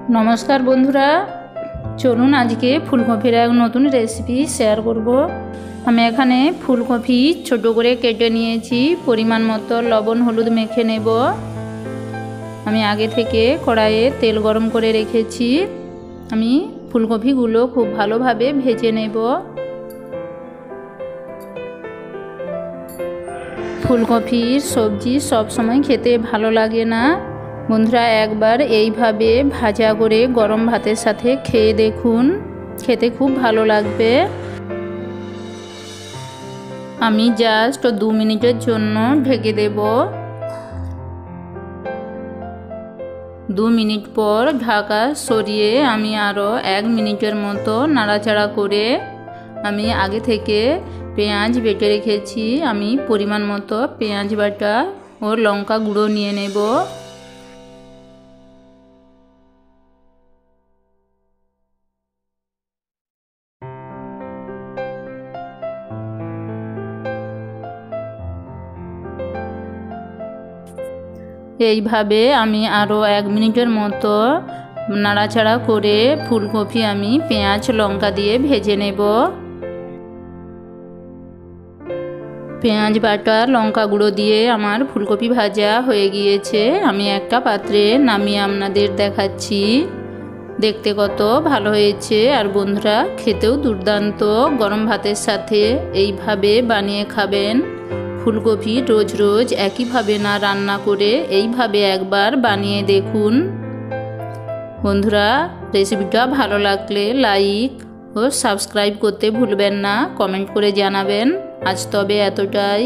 नमस्कार बंधुरा चलुन आज के फुलकपिर एक नतून रेसिपि शेयर करब। आमी एखाने फुलकपि छोटो करे केटे निएछि, परिमाण मतो लवण हलुद मेखे नेब। आमी आगे थेके कड़ाइये तेल गरम करे रेखेछि। आमी फुलकपिगुलो खूब भालोभाबे भेजे नेब। फुलकपिर सब्जी सब समय खेते भालो लागे ना। बंधुरा एक बार এইভাবে ভাজা করে গরম ভাতের সাথে খেয়ে দেখুন, খেতে খুব ভালো লাগবে। আমি জাস্ট 2 মিনিটের জন্য ঢেকে দেব। 2 মিনিট পর ঢাকা সরিয়ে আমি আরো 1 মিনিটের মতো নাড়াচাড়া করে আমি আগে থেকে পেঁয়াজ বেটে রেখেছি। আমি পরিমাণ মতো পেঁয়াজ বাটা ও লঙ্কা গুঁড়ো নিয়ে নেব। এইভাবে আমি আরো 1 মিনিটের মতো নাড়াচাড়া করে ফুলকপি আমি পেঁয়াজ লঙ্কা দিয়ে ভেজে নেব। পেঁয়াজ বাটা লঙ্কা গুঁড়ো দিয়ে আমার ফুলকপি ভাজা হয়ে গিয়েছে। আমি একটা পাত্রে নামিয়ে আপনাদের দেখাচ্ছি। দেখতে কত ভালো হয়েছে আর বন্ধুরা খেতেও দুর্দান্ত। গরম ভাতের সাথে এইভাবে বানিয়ে খাবেন। ফুলকপি রোজ রোজ একইভাবে না রান্না করে এইভাবে একবার বানিয়ে দেখুন। বন্ধুরা রেসিপিটা ভালো লাগলে লাইক ও সাবস্ক্রাইব করতে ভুলবেন না, কমেন্ট করে জানাবেন। আজ তবে এতটাই।